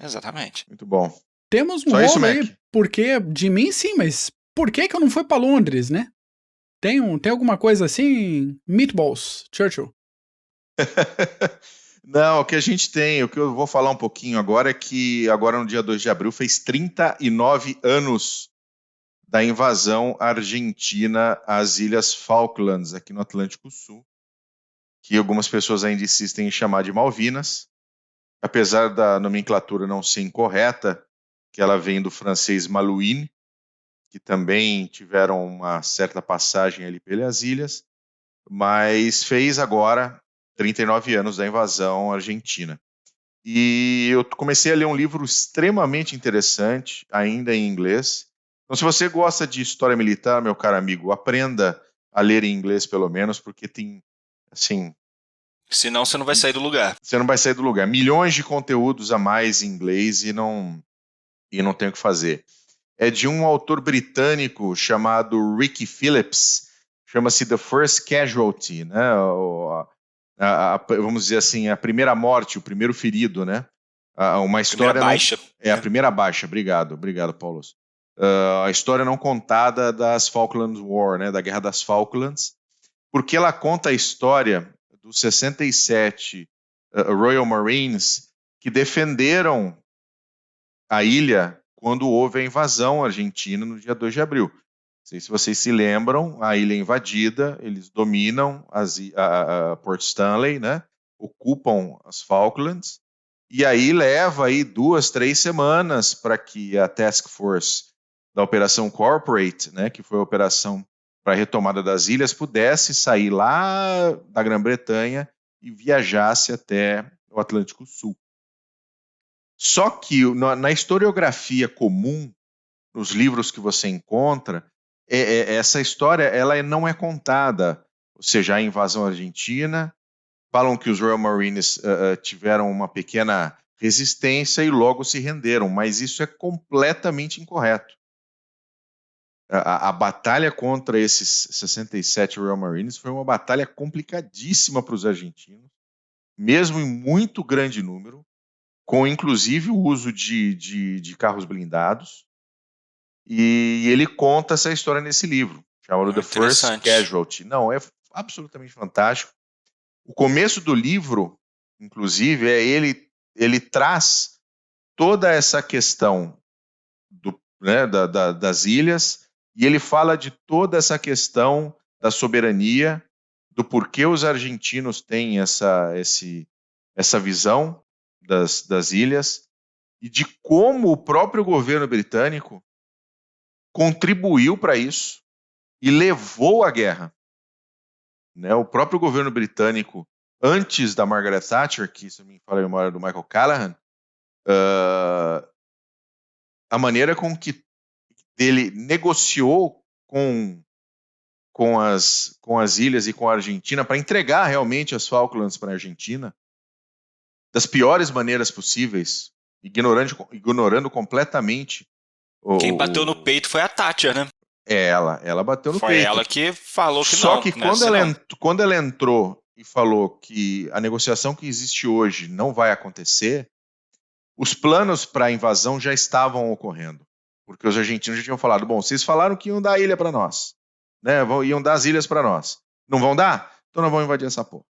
Exatamente. Muito bom. Temos um Só isso, rolo Mac? aí, porque de mim sim, mas por que eu não fui pra Londres, né? Tem alguma coisa assim? Meatballs, Churchill. Não, o que a gente tem, o que eu vou falar um pouquinho agora é que agora no dia 2 de abril fez 39 anos da invasão argentina às Ilhas Falklands, aqui no Atlântico Sul, que algumas pessoas ainda insistem em chamar de Malvinas, apesar da nomenclatura não ser incorreta, que ela vem do francês Malouine, que também tiveram uma certa passagem ali pelas ilhas, mas fez agora 39 anos da invasão argentina. E eu comecei a ler um livro extremamente interessante, ainda em inglês. Então, se você gosta de história militar, meu caro amigo, aprenda a ler em inglês pelo menos, porque tem, assim... Senão você não vai sair do lugar. Você não vai sair do lugar. Milhões de conteúdos a mais em inglês e não tem o que fazer. É de um autor britânico chamado Ricky Phillips, chama-se The First Casualty, né? Vamos dizer assim, a primeira morte, o primeiro ferido, né? Uma história Primeira baixa. a primeira baixa. Obrigado, Paulo. A história não contada das Falklands War, né? Da Guerra das Falklands, porque ela conta a história dos 67 Royal Marines que defenderam a ilha quando houve a invasão argentina no dia 2 de abril. Não sei se vocês se lembram, a ilha é invadida, eles dominam a Port Stanley, né? Ocupam as Falklands, e aí leva aí 2, 3 semanas para que a Task Force da Operação Corporate, né, que foi a operação para a retomada das ilhas, pudesse sair lá da Grã-Bretanha e viajasse até o Atlântico Sul. Só que na historiografia comum, nos livros que você encontra, essa história ela não é contada. Ou seja, a invasão argentina, falam que os Royal Marines tiveram uma pequena resistência e logo se renderam, mas isso é completamente incorreto. A batalha contra esses 67 Royal Marines foi uma batalha complicadíssima para os argentinos, mesmo em muito grande número, com inclusive o uso de carros blindados, e ele conta essa história nesse livro, chamado The First Casualty. Não, é absolutamente fantástico. O começo do livro, inclusive, ele traz toda essa questão das ilhas, e ele fala de toda essa questão da soberania, do porquê os argentinos têm essa visão das ilhas, e de como o próprio governo britânico contribuiu para isso e levou à guerra. Né? O próprio governo britânico, antes da Margaret Thatcher, que isso me fala a memória do Michael Callaghan, a maneira com que ele negociou com as ilhas e com a Argentina para entregar realmente as Falklands para a Argentina, das piores maneiras possíveis, ignorando completamente. Quem bateu no peito foi a Thatcher, né? Ela bateu no foi peito. Foi ela que falou que Só não. que quando ela entrou e falou que a negociação que existe hoje não vai acontecer, os planos para a invasão já estavam ocorrendo. Porque os argentinos já tinham falado, bom, vocês falaram que iam dar a ilha para nós, né? Iam dar as ilhas para nós. Não vão dar? Então nós vamos invadir essa porra.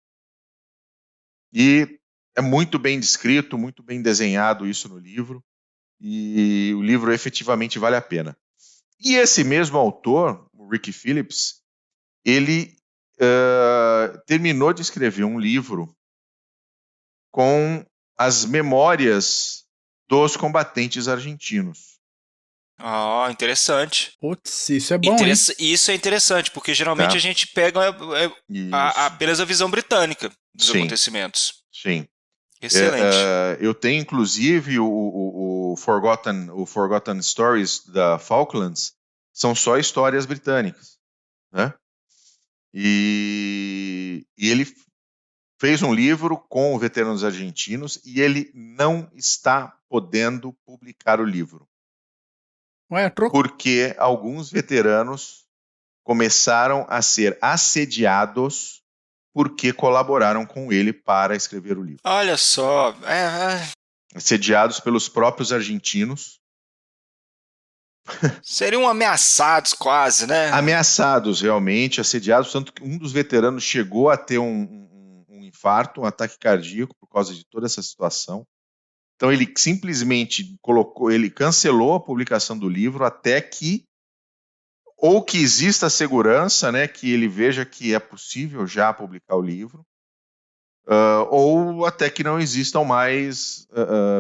E é muito bem descrito, muito bem desenhado isso no livro, e o livro efetivamente vale a pena. E esse mesmo autor, o Ricky Phillips, ele terminou de escrever um livro com as memórias dos combatentes argentinos. Interessante. Putz, isso é bom, hein? Isso é interessante, porque geralmente a gente pega apenas a visão britânica dos acontecimentos. Sim. Excelente. Eu tenho, inclusive, o Forgotten Stories da Falklands, são só histórias britânicas, né? E ele fez um livro com veteranos argentinos e ele não está podendo publicar o livro. Porque alguns veteranos começaram a ser assediados porque colaboraram com ele para escrever o livro. Olha só, assediados pelos próprios argentinos. Seriam ameaçados quase, né? Ameaçados, realmente, assediados, tanto que um dos veteranos chegou a ter um infarto, um ataque cardíaco por causa de toda essa situação. Então ele simplesmente ele cancelou a publicação do livro até que ou que exista segurança, né, que ele veja que é possível já publicar o livro, ou até que não existam mais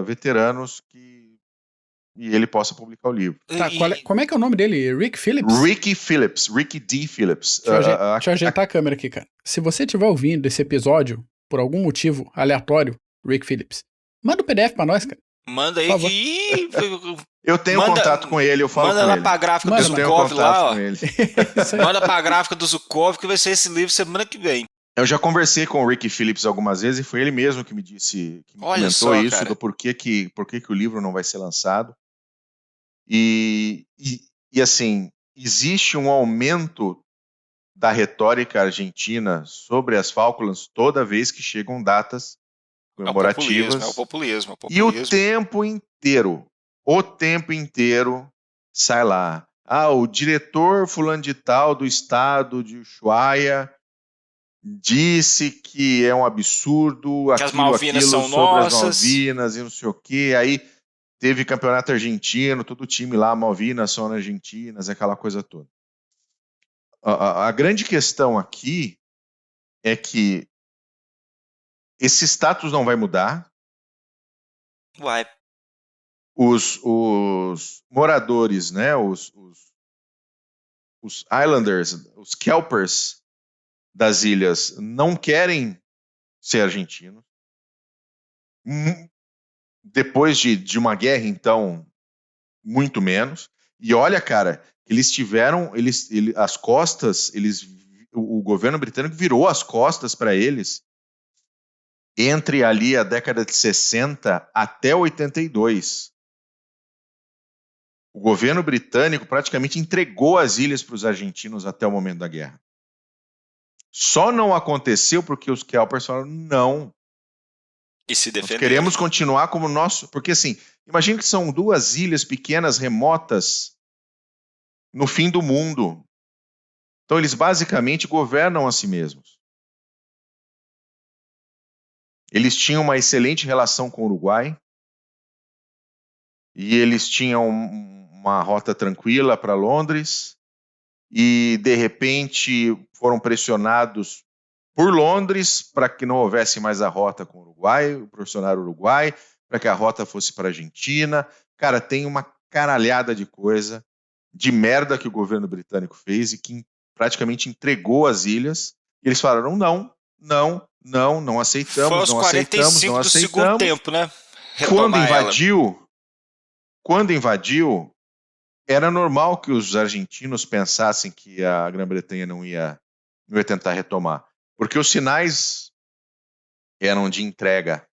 veteranos e ele possa publicar o livro. Tá, como é que é o nome dele? Rick Phillips? Ricky D. Phillips. Deixa eu ajeitar a câmera aqui, cara. Se você estiver ouvindo esse episódio, por algum motivo aleatório, Rick Phillips, manda o PDF pra nós, cara. Manda aí que... Eu tenho contato com ele, eu falo com ele. Manda lá pra gráfica do Zukov lá, ó. Manda pra gráfica do Zukov que vai ser esse livro semana que vem. Eu já conversei com o Rick Phillips algumas vezes e foi ele mesmo que me disse, que me comentou só, isso, cara, do porquê que o livro não vai ser lançado. E assim, existe um aumento da retórica argentina sobre as Falklands toda vez que chegam datas comemorativas. É o populismo. E o tempo inteiro sai lá. O diretor fulano de tal do estado de Ushuaia disse que é um absurdo que as Malvinas são sobre nossas. As Malvinas e não sei o quê. Aí teve campeonato argentino, todo o time lá, Malvinas são argentinas, aquela coisa toda. A grande questão aqui é que esse status não vai mudar. Vai. Os moradores, né, os Islanders, os Kelpers das ilhas não querem ser argentinos. Depois de uma guerra, então, muito menos. E olha, cara, eles tiveram, as costas, o governo britânico virou as costas para eles entre ali a década de 60 até 82. O governo britânico praticamente entregou as ilhas para os argentinos até o momento da guerra. Só não aconteceu porque os Kelpers falaram não. E se defenderam. Nós queremos continuar como nosso... Porque assim, imagina que são 2 ilhas pequenas, remotas, no fim do mundo. Então eles basicamente governam a si mesmos. Eles tinham uma excelente relação com o Uruguai. E eles tinham uma rota tranquila para Londres. E, de repente, foram pressionados por Londres para que não houvesse mais a rota com o Uruguai, pressionaram o Uruguai para que a rota fosse para a Argentina. Cara, tem uma caralhada de coisa, de merda que o governo britânico fez e que praticamente entregou as ilhas. E eles falaram, não aceitamos, não aceitamos. Do segundo tempo, né? Quando invadiu, era normal que os argentinos pensassem que a Grã-Bretanha não ia tentar retomar. Porque os sinais eram de entrega.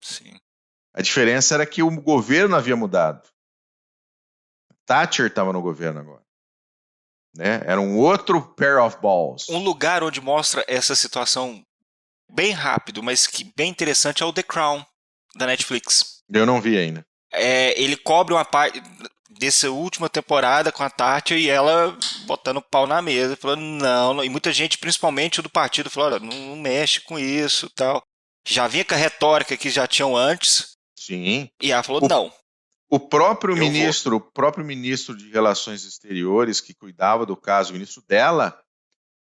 Sim. A diferença era que o governo havia mudado. Thatcher estava no governo agora. Né? Era um outro pair of balls. Um lugar onde mostra essa situação bem rápido, mas que bem interessante, é o The Crown, da Netflix. Eu não vi ainda. Ele cobre uma parte dessa última temporada com a Thatcher e ela botando o pau na mesa, falando não, e muita gente, principalmente do partido, falou, olha, não mexe com isso, tal. Já vinha com a retórica que já tinham antes. Sim. E ela falou não. O próprio ministro de Relações Exteriores que cuidava do caso, o ministro dela,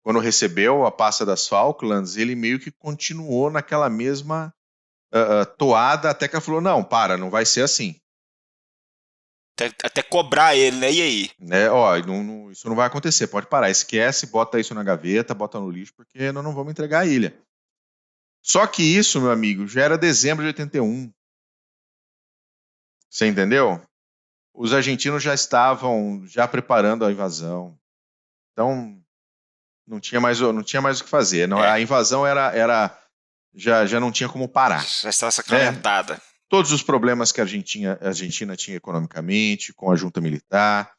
quando recebeu a pasta das Falklands, ele meio que continuou naquela mesma toada até que ela falou, não vai ser assim. Até cobrar ele, né? E aí? Né? Isso não vai acontecer, pode parar, esquece, bota isso na gaveta, bota no lixo, porque nós não vamos entregar a ilha. Só que isso, meu amigo, já era dezembro de 81. Você entendeu? Os argentinos já estavam preparando a invasão. Então, não tinha mais o que fazer. Não, a invasão já não tinha como parar. Já estava sacramentada. Todos os problemas que a Argentina tinha economicamente, com a junta militar,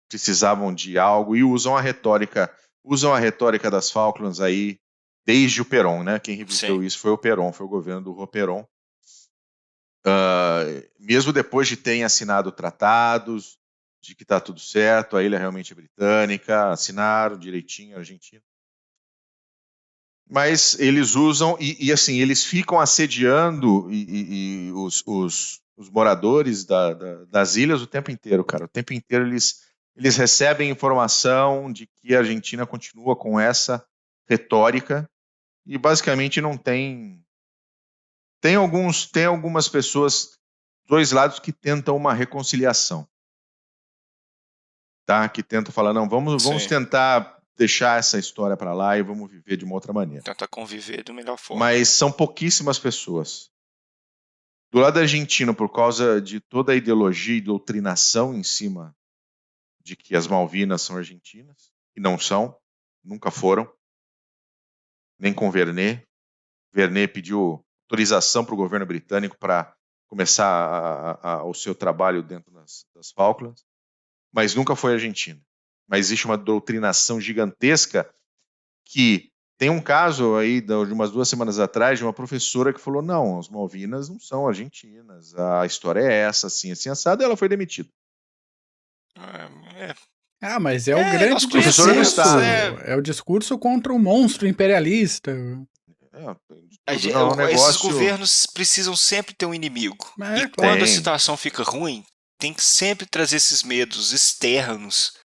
precisavam de algo e usam a retórica das Falklands aí desde o Perón, né? Quem revisou isso foi o Perón, foi o governo do Perón. mesmo depois de terem assinado tratados, de que está tudo certo, a ilha realmente é britânica, assinaram direitinho a Argentina. Mas eles usam, e assim, eles ficam assediando os moradores das ilhas o tempo inteiro, cara. O tempo inteiro eles recebem informação de que a Argentina continua com essa retórica e basicamente não tem. Tem algumas pessoas, dois lados, que tentam uma reconciliação. Tá? Que tentam falar, não, vamos tentar deixar essa história para lá e vamos viver de uma outra maneira. Tentar conviver da melhor forma. Mas são pouquíssimas pessoas. Do lado argentino, por causa de toda a ideologia e doutrinação em cima de que as Malvinas são argentinas, e não são, nunca foram, nem com Vernet. Vernet pediu autorização para o governo britânico para começar o seu trabalho dentro das Falklands, mas nunca foi Argentina. Mas existe uma doutrinação gigantesca que tem um caso aí de umas 2 semanas atrás de uma professora que falou, não, as Malvinas não são argentinas, a história é essa, assim assada, e ela foi demitida. Mas é o grande discurso. É o discurso contra o monstro imperialista. Esses governos precisam sempre ter um inimigo. E quando a situação fica ruim, tem que sempre trazer esses medos externos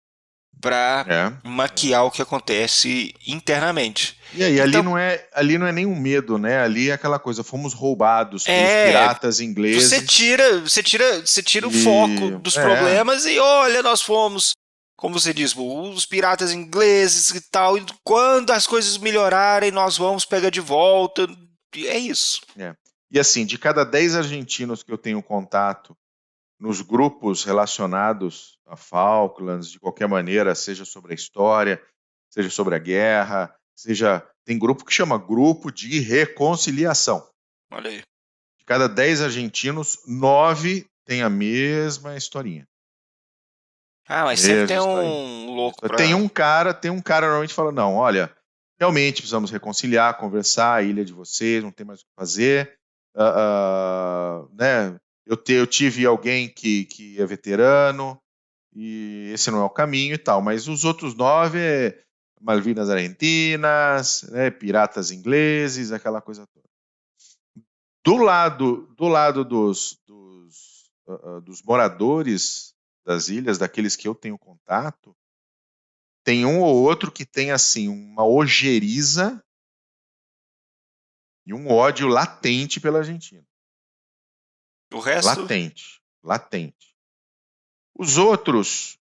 para maquiar o que acontece internamente. E aí, então, ali não é nenhum medo, né? Ali é aquela coisa, fomos roubados pelos piratas ingleses. Você tira o foco dos problemas e olha, nós fomos, como você diz, os piratas ingleses e tal, e quando as coisas melhorarem, nós vamos pegar de volta. E é isso. E assim, de cada 10 argentinos que eu tenho contato nos grupos relacionados a Falklands, de qualquer maneira, seja sobre a história, seja sobre a guerra, tem grupo que chama Grupo de Reconciliação. Olha aí. De cada 10 argentinos, 9 têm a mesma historinha. Mas sempre tem um louco pra... Tem um cara normalmente fala, não, olha, realmente precisamos reconciliar, conversar, a ilha de vocês, não tem mais o que fazer, né? Eu tive alguém que é veterano e esse não é o caminho e tal, mas os outros 9 é Malvinas Argentinas, né, piratas ingleses, aquela coisa toda. Do lado dos moradores das ilhas, daqueles que eu tenho contato, tem um ou outro que tem assim uma ojeriza e um ódio latente pela Argentina. O resto? Latente. Os outros,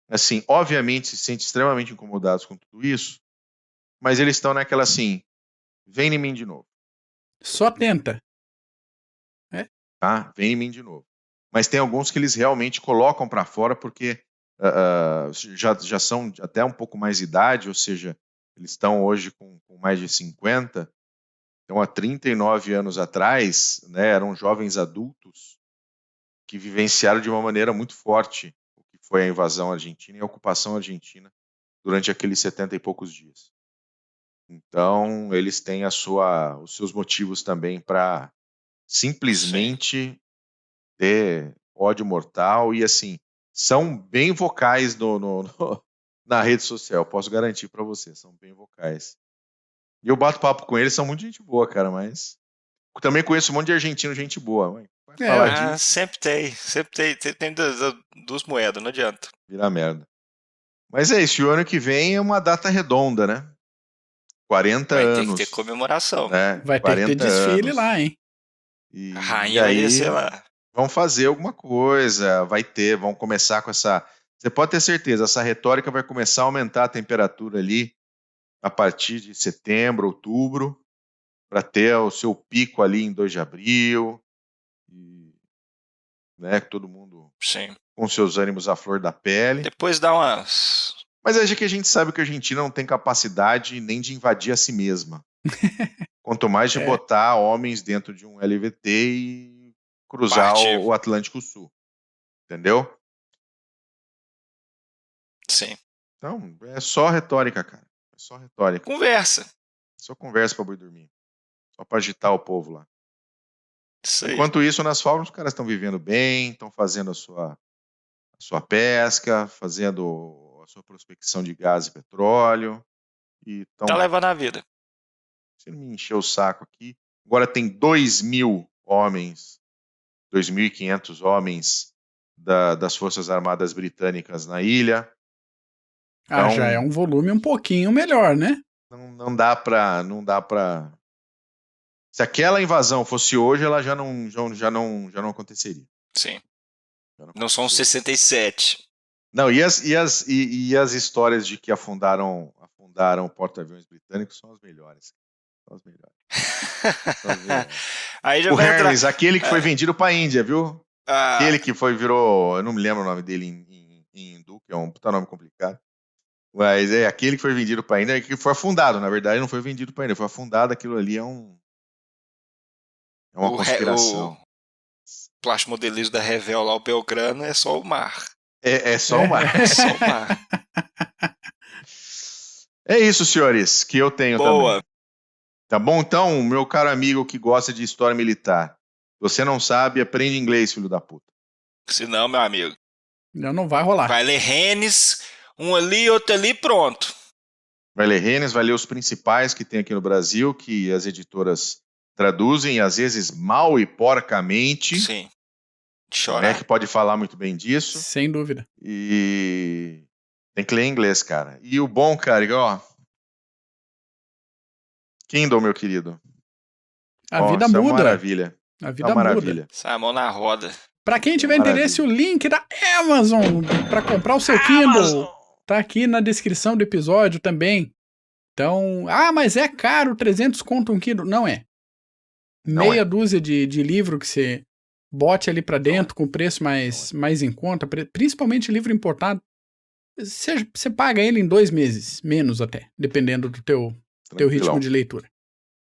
assim, obviamente se sentem extremamente incomodados com tudo isso, mas eles estão naquela assim, vem em mim de novo. Só tenta. Tá? Vem em mim de novo. Mas tem alguns que eles realmente colocam para fora porque já são até um pouco mais de idade, ou seja, eles estão hoje com mais de 50. Então, há 39 anos atrás, né, eram jovens adultos que vivenciaram de uma maneira muito forte o que foi a invasão argentina e a ocupação argentina durante aqueles 70 e poucos dias. Então, eles têm os seus motivos também para simplesmente ter ódio mortal e, assim, são bem vocais na rede social, posso garantir para você, são bem vocais. E eu bato papo com eles, são muito gente boa, cara, mas também conheço um monte de argentino, gente boa. Vai falar disso. Sempre tem duas moedas, não adianta. Vira merda. Mas é isso, o ano que vem é uma data redonda, né? 40 anos. Vai ter que ter comemoração. Né? Vai ter que ter desfile lá, hein? A rainha vai descer lá. Vão fazer alguma coisa, vão começar com essa... Você pode ter certeza, essa retórica vai começar a aumentar a temperatura ali a partir de setembro, outubro, para ter o seu pico ali em 2 de abril, né, todo mundo com seus ânimos à flor da pele. Depois dá umas... Mas é que a gente sabe que a Argentina não tem capacidade nem de invadir a si mesma. Quanto mais de botar homens dentro de um LVT e cruzar o Atlântico Sul. Entendeu? Sim. Então, é só retórica, cara. É só retórica. Conversa. Só conversa pra boi dormir. Só pra agitar o povo lá. Isso aí. Enquanto isso, nas Falklands, os caras estão vivendo bem, estão fazendo a sua pesca, fazendo a sua prospecção de gás e petróleo. E Tá levando a vida. Se não me encher o saco aqui. Agora tem 2.000 homens, 2.500 homens das Forças Armadas Britânicas na ilha. Então, já é um volume um pouquinho melhor, né? Não dá pra... Se aquela invasão fosse hoje, ela já não aconteceria. Sim. Não são 67. Não, e as histórias de que afundaram porta-aviões britânicos são as melhores. São as melhores. Aí já o vai Hermes, aquele que foi vendido para a Índia, viu? Ah. Aquele que virou... Eu não me lembro o nome dele em hindu, que é um puta nome complicado. Mas é aquele que foi vendido para a Índia, que foi afundado. Na verdade, não foi vendido para a Índia, foi afundado. Aquilo ali é uma conspiração. O plástico modelismo da Revel lá, o Belgrano, é só o mar. É só o mar. É só o mar. É isso, senhores, que eu tenho Boa. também. Tá bom? Então, meu caro amigo que gosta de história militar, você não sabe, aprende inglês, filho da puta. Se não, meu amigo. Não vai rolar. Vai ler Rennes, um ali, outro ali, pronto. Vai ler Rennes, vai ler os principais que tem aqui no Brasil, que as editoras traduzem, às vezes mal e porcamente. Sim. Chorar. Que pode falar muito bem disso. Sem dúvida. E tem que ler em inglês, cara. E o bom, cara, ó... Kindle, meu querido. A vida muda. É uma maravilha. A vida muda. Sai a mão na roda. Pra quem tiver interesse, o link da Amazon pra comprar o seu Kindle tá aqui na descrição do episódio também. Então, mas é caro, 300 conto um Kindle. Não é. Meia dúzia de livro que você bote ali pra dentro com preço mais em conta, principalmente livro importado. Você paga ele em 2 meses, menos até, dependendo do teu ritmo de leitura.